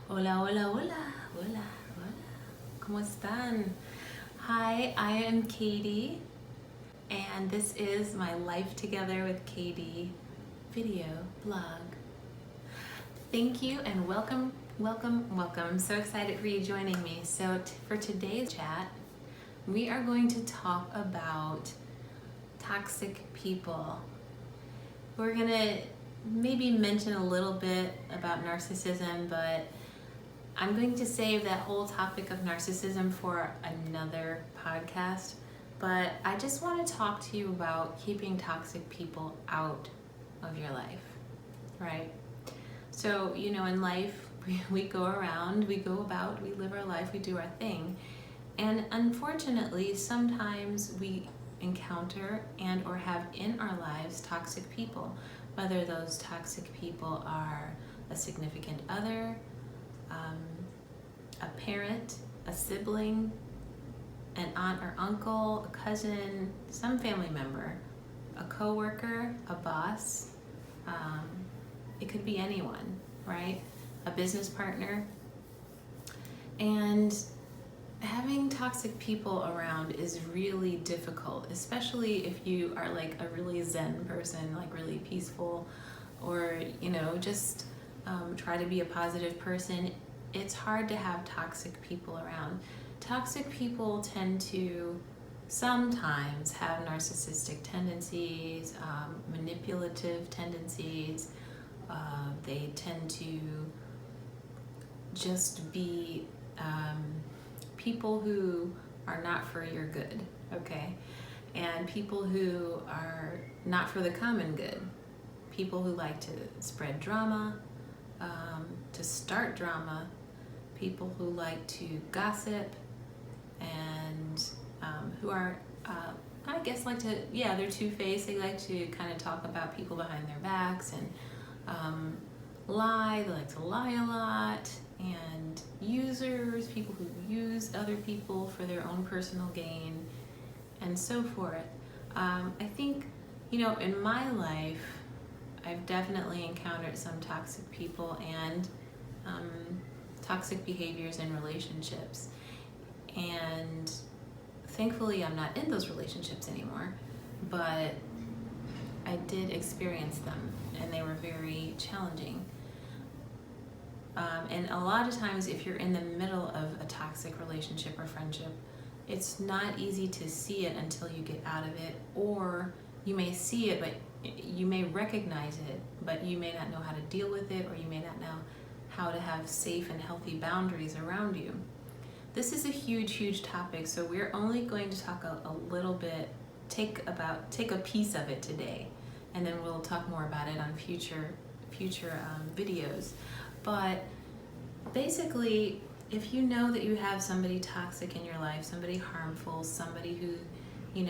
Hola, hola, hola, hola, hola. ¿Cómo están? Hi, I am Kay Dee, and this is my Life Together with Kay Dee video blog. Thank you and welcome, welcome, welcome. I'm so excited for you joining me. So for today's chat, we are going to talk about toxic people. We're gonna maybe mention a little bit about narcissism, but I'm going to save that whole topic of narcissism for another podcast, but I just want to talk to you about keeping toxic people out of your life, right? So, in life, we go around, we go about, we live our life, we do our thing. And unfortunately, sometimes we encounter and or have in our lives toxic people, whether those toxic people are a significant other, a parent, a sibling, an aunt or uncle, a cousin, some family member, a coworker, a boss. It could be anyone, right? A business partner. And having toxic people around is really difficult, especially if you are like a really zen person, like really peaceful, or just try to be a positive person. It's hard to have toxic people around. Toxic people tend to sometimes have narcissistic tendencies, manipulative tendencies. They tend to just be people who are not for your good, okay? And people who are not for the common good. People who like to spread drama, to start drama, people who like to gossip, and who are, I guess, they're two-faced. They like to kind of talk about people behind their backs and lie. They like to lie a lot. And users, people who use other people for their own personal gain, and so forth. I think, in my life, I've definitely encountered some toxic people and toxic behaviors in relationships. And thankfully, I'm not in those relationships anymore, but I did experience them, and they were very challenging. And a lot of times, if you're in the middle of a toxic relationship or friendship, it's not easy to see it until you get out of it, or you may see it, but you may recognize it, but you may not know how to deal with it, or you may not know how to have safe and healthy boundaries around you. This is a huge, huge topic, so we're only going to talk a little bit, take a piece of it today, and then we'll talk more about it on future videos. But basically, if you know that you have somebody toxic in your life, somebody harmful, somebody who you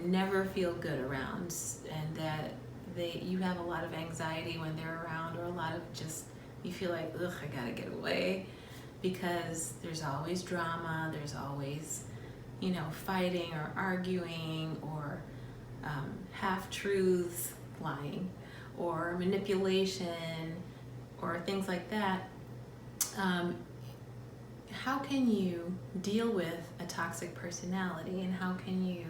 never feel good around, and that you have a lot of anxiety when they're around, or a lot of just, you feel like, ugh, I gotta get away, because there's always drama, there's always fighting or arguing, or half-truths, lying, or manipulation, or things like that. How can you deal with a toxic personality, and how can you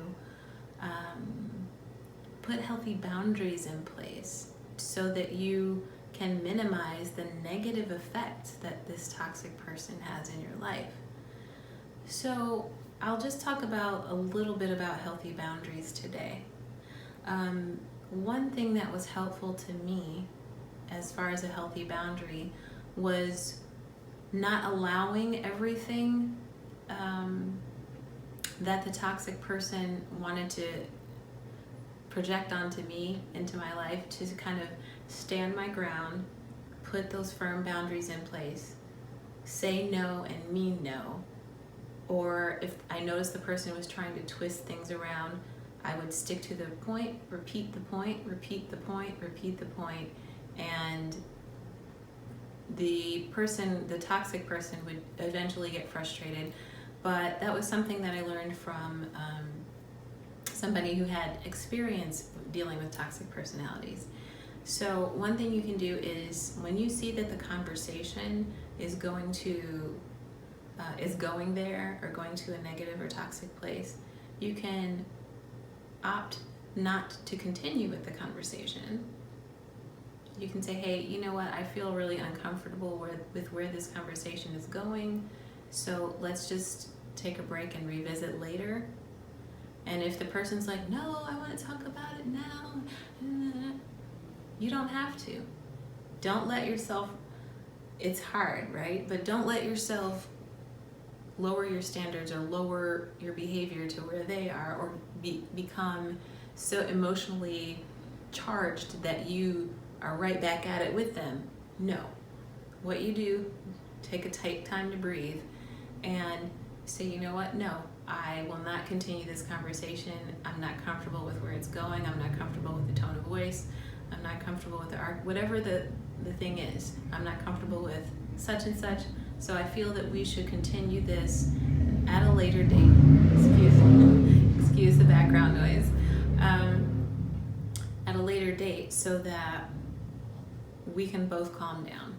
put healthy boundaries in place so that you can minimize the negative effects that this toxic person has in your life? So I'll just talk about a little bit about healthy boundaries today. One thing that was helpful to me as far as a healthy boundary was not allowing everything that the toxic person wanted to project onto me, into my life, to kind of stand my ground, put those firm boundaries in place, say no and mean no. Or if I noticed the person was trying to twist things around, I would stick to the point, repeat the point, repeat the point, repeat the point, and the toxic person would eventually get frustrated. But that was something that I learned from somebody who had experience dealing with toxic personalities. So one thing you can do is when you see that the conversation is going there or going to a negative or toxic place, you can opt not to continue with the conversation. You can say, hey, you know what, I feel really uncomfortable with where this conversation is going, so let's just take a break and revisit later. And if the person's like, no, I want to talk about it now, you don't have to. Don't let yourself, it's hard, right? But don't let yourself lower your standards or lower your behavior to where they are, or become so emotionally charged that you are right back at it with them. No. What you do, take time to breathe and say, you know what, no, I will not continue this conversation. I'm not comfortable with where it's going. I'm not comfortable with the tone of voice. I'm not comfortable with whatever the thing is. I'm not comfortable with such and such. So I feel that we should continue this at a later date. Excuse the background noise. At a later date, so that we can both calm down.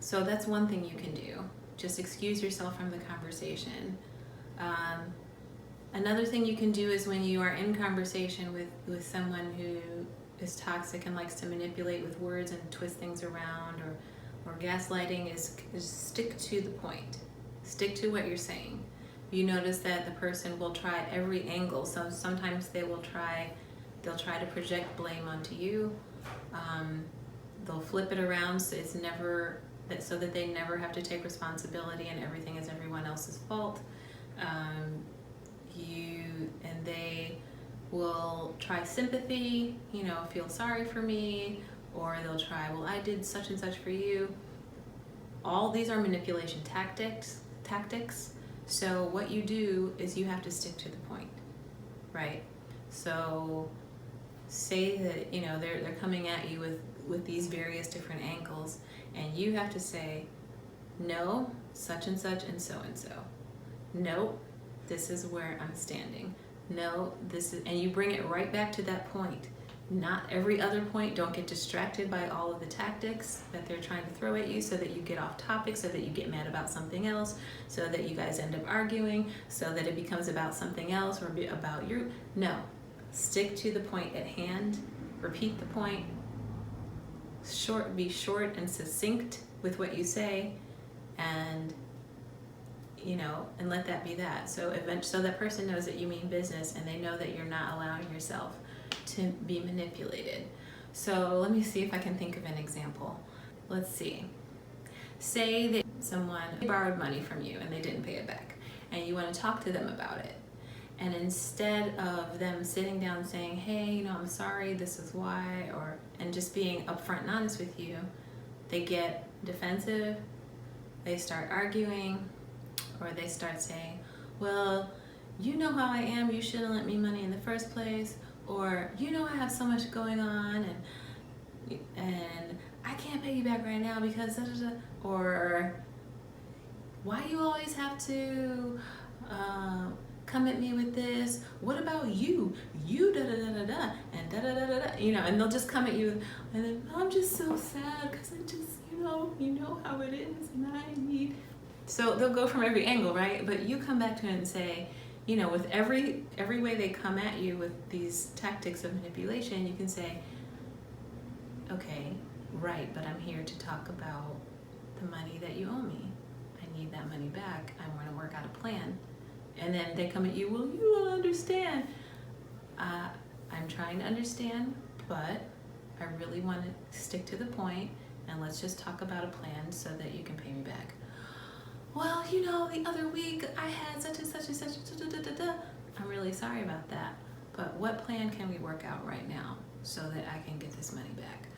So that's one thing you can do. Just excuse yourself from the conversation. Another thing you can do is when you are in conversation with someone who is toxic and likes to manipulate with words and twist things around, or gaslighting, is stick to the point. Stick to what you're saying. You notice that the person will try every angle. So sometimes they'll try to project blame onto you. They'll flip it around so so that they never have to take responsibility and everything is everyone else's fault. And they will try sympathy, feel sorry for me, or they'll try, well, I did such and such for you. All these are manipulation tactics. So what you do is you have to stick to the point, right? So say that, they're coming at you with these various different angles, and you have to say, no, such and such and so and so. No, this is where I'm standing. No, and you bring it right back to that point. Not every other point. Don't get distracted by all of the tactics that they're trying to throw at you, so that you get off topic, so that you get mad about something else, so that you guys end up arguing, so that it becomes about something else or about you. No, stick to the point at hand. Repeat the point. Be short and succinct with what you say, and and let that be that. So that person knows that you mean business, and they know that you're not allowing yourself to be manipulated. So let me see if I can think of an example. Let's see. Say that someone borrowed money from you and they didn't pay it back, and you want to talk to them about it. And instead of them sitting down saying, hey, I'm sorry, this is why, and just being upfront and honest with you, they get defensive, they start arguing, or they start saying, well, you know how I am, you shouldn't lend me money in the first place, or I have so much going on, and I can't pay you back right now because or why you always have to come at me with this? What about you? You da da da da da and da da da da da. And they'll just come at you, and then I'm just so sad because I just you know how it is, and I need. So they'll go from every angle, right? But you come back to it and say, with every way they come at you with these tactics of manipulation, you can say, okay, right, but I'm here to talk about the money that you owe me. I need that money back. I want to work out a plan. And then they come at you, well, you don't understand. I'm trying to understand, but I really want to stick to the point, and let's just talk about a plan so that you can pay me back. Well, the other week I had such and such and such, I'm really sorry about that, but what plan can we work out right now so that I can get this money back?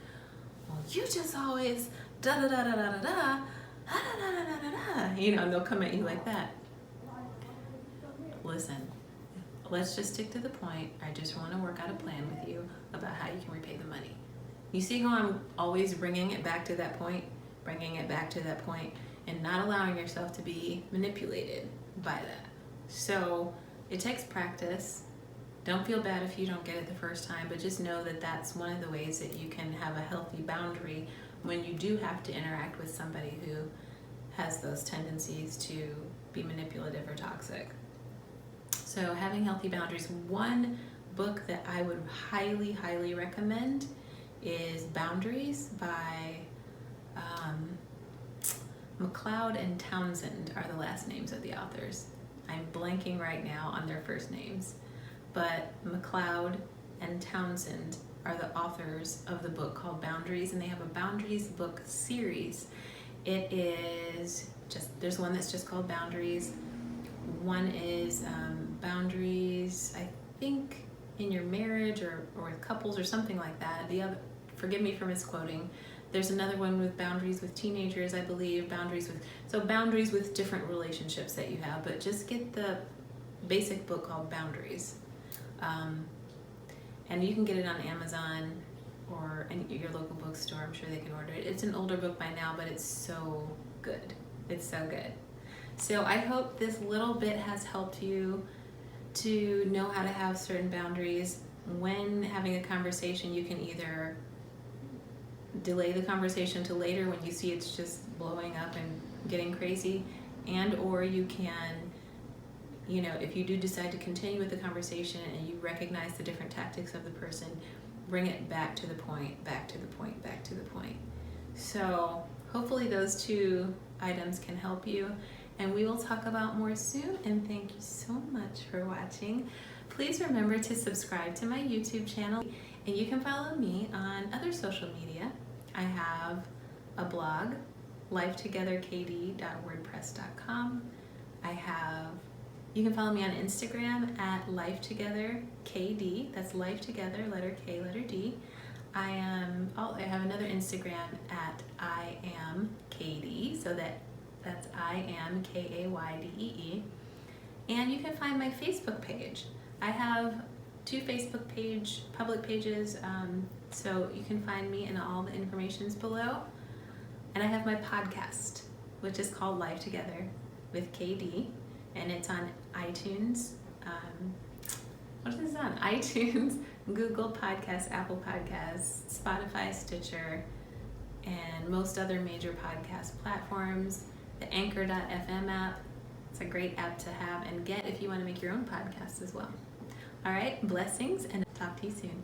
Well, you just always da da da da da da da da da da da. And they'll come at you like that. Listen, let's just stick to the point. I just want to work out a plan with you about how you can repay the money. You see how I'm always bringing it back to that point, and not allowing yourself to be manipulated by that. So it takes practice, Don't feel bad if you don't get it the first time, but just know that that's one of the ways that you can have a healthy boundary when you do have to interact with somebody who has those tendencies to be manipulative or toxic. So having healthy boundaries. One book that I would highly, highly recommend is Boundaries by McLeod and Townsend are the last names of the authors. I'm blanking right now on their first names, but McLeod and Townsend are the authors of the book called Boundaries, and they have a Boundaries book series. It is there's one that's just called Boundaries. One is Boundaries, I think, in your marriage or with couples or something like that. The other, forgive me for misquoting. There's another one with boundaries with teenagers, I believe. Boundaries with different relationships that you have. But just get the basic book called Boundaries, and you can get it on Amazon or in your local bookstore. I'm sure they can order it. It's an older book by now, but it's so good. It's so good. So I hope this little bit has helped you to know how to have certain boundaries. When having a conversation, you can either delay the conversation to later when you see it's just blowing up and getting crazy, and or you can, if you do decide to continue with the conversation and you recognize the different tactics of the person, bring it back to the point, back to the point, back to the point. So hopefully those two items can help you, and we will talk about more soon. And thank you so much for watching. Please remember to subscribe to my YouTube channel, and you can follow me on other social media. I have a blog, lifetogetherkaydee.wordpress.com. You can follow me on Instagram at lifetogetherkaydee. That's life together, letter K, letter D. I have another Instagram at I am Kaydee, so that's I am KAYDEE. And you can find my Facebook page. I have 2 Facebook public pages, so you can find me, and all the information's below. And I have my podcast, which is called Life Together with Kay Dee, and it's on iTunes. What is it on? iTunes, Google Podcasts, Apple Podcasts, Spotify, Stitcher, and most other major podcast platforms. The Anchor.fm app. It's a great app to have and get if you want to make your own podcast as well. All right, blessings, and talk to you soon.